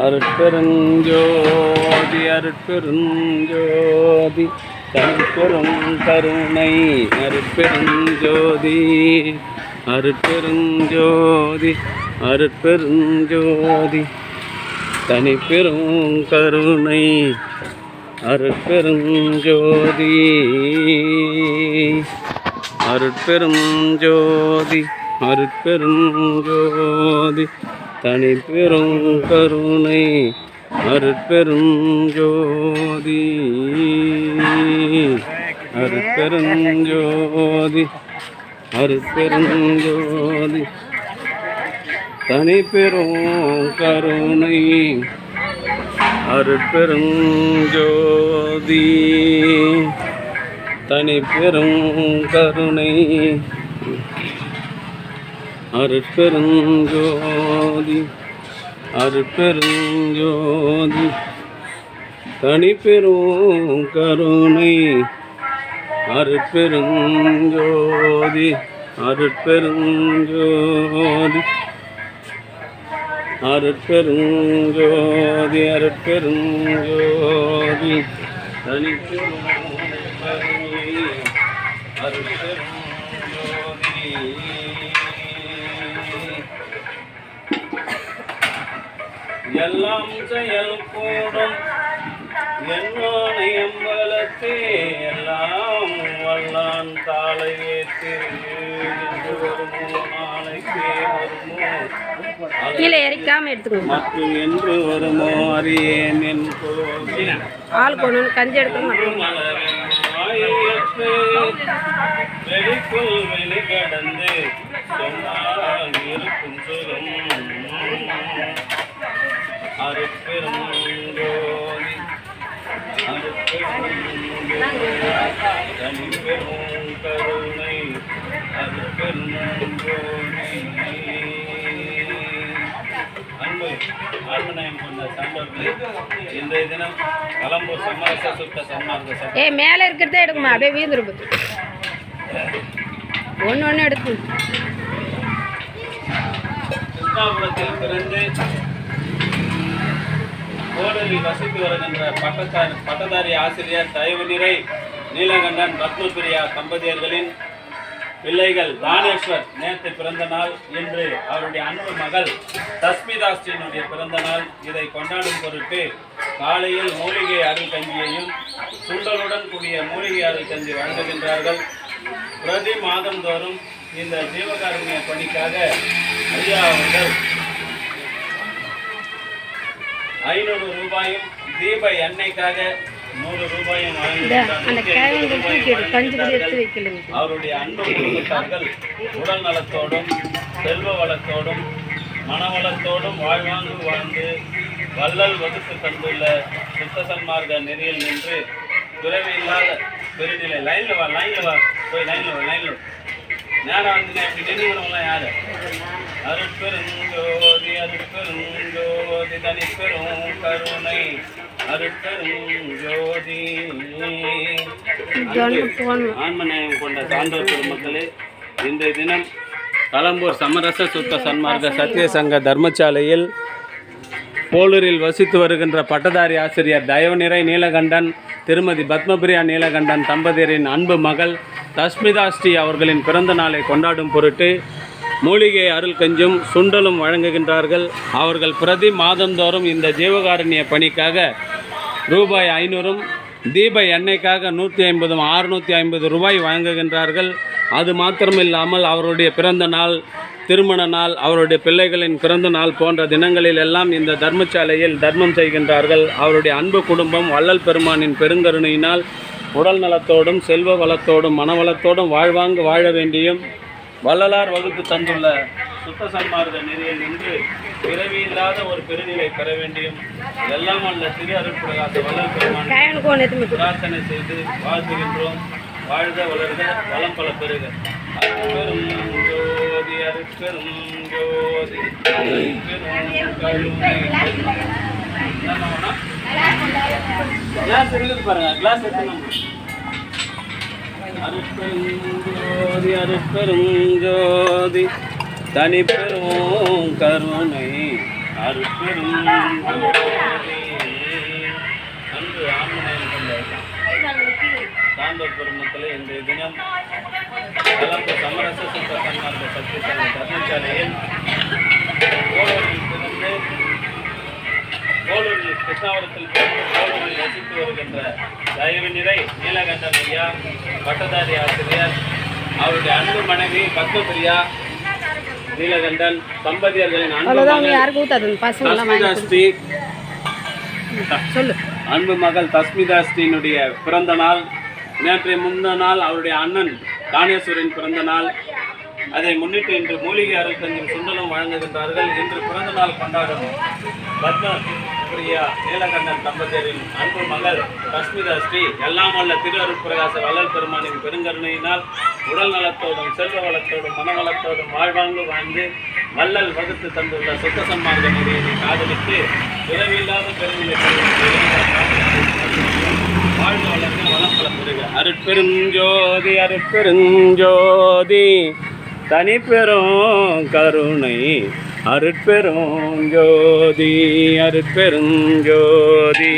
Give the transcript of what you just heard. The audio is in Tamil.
அருட்பெருஞ்சோதி அருட்பெருஞ்சோதி தனிப்பெரும் கருணை அருட்பெருஞ்சோதி அருட்பெருஞ்சோதி அருட்பெருஞ்சோதி தனிப்பெரும் கருணை அருட்பெருஞ்சோதி அருட்பெருஞ்சோதி அருட்பெருஞ்சோதி தனிப்பெரும் கருணை அருட்பெருஞ்சோதி அருட்பெருஞ்சோதி அருட்பெருஞ்சோதி தனிப்பெரும் கருணை அருட்பெருஞ்சோதி தனிப்பெரும் கருணை அருட்பெருஞ்சோதி அருட்பெருஞ்சோதி தனிப்பெரும் கருணை அருட்பெருஞ்சோதி அருட்பெருஞ்சோதி அருட்பெருஞ்சோதி அருட்பெருஞ்சோதி தனிப்பெரும் கருணை அருட்பெருஞ்சோதி எல்லாம் செயல் கூடும் என்னோனை எம்பலத்தே எல்லாம் வல்லான் தாளை ஏற்று வருமோ நாளைக்கே வருமோ கீழே இறக்காம எடுத்துக்கணும் மற்றும் என்று வருமோ அறியேன் என் ஆள் கொண்டு கஞ்சி எடுக்கணும் வெளிக்குள் வெளி கடந்து சொன்னால் இருக்கும் சுகம் அருட்பெருஞ்சோதி அருட்பெருஞ்சோதி தனிப்பெரும் கருணை அருட்பெருஞ்சோதி அன்பு ஆன்மநயம் கொண்ட சான்றோர்களே, இன்றைய தினம் கலம்பூர் சமரச சுத்த சன்மார்க்க மேலே இருக்கிறதே எடுக்குமா அப்படியே வீந்துருப்பு ஒன்று ஒன்று எடுத்து கிருஷ்ணாபுரத்தில் பிறந்து கோடலில் வசித்து வருகின்ற பட்டதாரி ஆசிரியர் தயவுநிறை நீலகண்டன் பத்மபிரியா தம்பதியர்களின் பிள்ளைகள் தானேஸ்வர் நேற்று பிறந்த நாள். இன்று அவருடைய அன்பு மகள் தஸ்மிதாஸ்டினுடைய பிறந்த நாள். இதை கொண்டாடும் பொருட்டு காலையில் மூலிகை அருள் கஞ்சியையும் சுண்டலுடன் கூடிய மூலிகை அருள் கஞ்சி வழங்குகின்றார்கள். பிரதி மாதந்தோறும் இந்த ஜீவகாருண்ய பணிக்காக ஐயா அவர்கள் 500 ரூபாயும் தீப எண்ணெய்க்காக 100 ரூபாயும் அவருடைய அன்பு குடும்பத்தார்கள் உடல் நலத்தோடும் செல்வ வளத்தோடும் மனவளத்தோடும் வாழ்ந்து வள்ளல் வகுத்து தந்துள்ள சுத்த சன்மார்க்க நெறியில் நின்று துறவி இல்லாத பெருநிலை லைன்ல வா போய் லைன்ல நேரம் வந்து இப்படி நினைவுலாம் யாரு அருட்பெருஞ்சோதி அருட்பெருஞ்சோதி தனிப்பெரும் கருணை அருட்பெருஞ்சோதி. ஆன்மநேயம் கொண்ட சான்றோர் பெருமக்களே, இன்றைய தினம் கலம்பூர் சமரச சுத்த சன்மார்க்க சத்திய சங்க தர்மசாலையில் போலூரில் வசித்து வருகின்ற பட்டதாரி ஆசிரியர் தயவுநிறை நீலகண்டன் திருமதி பத்மபிரியா நீலகண்டன் தம்பதியரின் அன்பு மகள் தஸ்மிதாஸ்ரீ அவர்களின் பிறந்த நாளை கொண்டாடும் பொருட்டு மூலிகை அருள் கஞ்சும் சுண்டலும் வழங்குகின்றார்கள். அவர்கள் பிரதி மாதந்தோறும் இந்த ஜீவகாருண்ய பணிக்காக ரூபாய் 500 தீப எண்ணெய்க்காக 150 650 ரூபாய் வழங்குகின்றார்கள். அது மாத்திரமில்லாமல் அவருடைய பிறந்த நாள், திருமண நாள், அவருடைய பிள்ளைகளின் பிறந்த நாள் போன்ற தினங்களில் எல்லாம் இந்த தர்மசாலையில் தர்மம் செய்கின்றார்கள். அவருடைய அன்பு குடும்பம் வள்ளல் பெருமானின் பெருங்கருணையினால் உடல் நலத்தோடும் செல்வ வளத்தோடும் மனவளத்தோடும் வாழ்வாங்கு வாழ வேண்டியும் வள்ளலார் வகுத்து தந்துள்ள சுத்த சன்மார்க்க நெறியில் நின்று பிறவி இல்லாத ஒரு பெருநிலை பெற வேண்டியும் எல்லாம் அல்ல திரு அருட்பிரகாச வள்ளல் பெருமான் பிரார்த்தனை செய்து வாழ்த்துகின்றோம். வாழ்க வளர்க வளம் பல பெறுக. அருட்பெருஞ்சோதி அருட்பெருஞ்சோதி கிளாஸ் இருக்குது பாருங்க, கிளாஸ் எடுத்துக்கணும். அருட்பெருஞ்சோதி அருட்பெருஞ்சோதி தனிப்பெரும் கருணை அருட்பெரும் அன்பு ஆண்மனையில் கொண்ட சான்றோர் பெருமக்களே, இன்றைய தினம் கலம்பூர் சமரச சுத்த சன்மார்க்க சத்திய சங்க தர்மசாலையில் கோளூரில் கிருஷ்ணாவரத்தில் கோளூரில் வசித்து வருகின்ற தயவு நிறை நீலகண்டன் ஐயா பட்டதாரி ஆசிரியர், அவருடைய அன்பு மனைவி பத்மபிரியா நீலகண்டன் தம்பதியர்களின் சொல்லு. அன்பு மகள் தஸ்மிதா ஸ்ரீனுடைய பிறந்த நாள். நேற்றைய முந்தின நாள் அவருடைய அண்ணன் தானேஸ்வரின் பிறந்த நாள். அதை முன்னிட்டு இன்று மூலிகை அருள்கஞ்சும் சுண்டலும் வழங்குகின்றார்கள். இன்று பிறந்த நாள் கொண்டாடும் பத்மபிரியா நீலகண்டன் தம்பதியரின் அன்பு மகள் தஸ்மிதா ஸ்ரீ எல்லாம் வல்ல திரு அருட்பிரகாச வள்ளல் பெருமானின் பெருங்கருணையினால் உடல் நலத்தோடும் செல்வ வளத்தோடும் மனவளத்தோடும் வாழ்வாங்கு வாழ்ந்து வள்ளல் வகுத்து தந்துள்ள சுத்த சன்மார்க்க நெறியை காதலித்து பிறவில்லாத பெருநிலை வாழ்ந்து வளர்ந்து வளம் பல பெறுக. அருட்பெருஞ்சோதி அருட்பெருஞ்சோதி தனிப்பெரும் கருணை அருட்பெருஞ்சோதி அருட்பெருஞ்சோதி.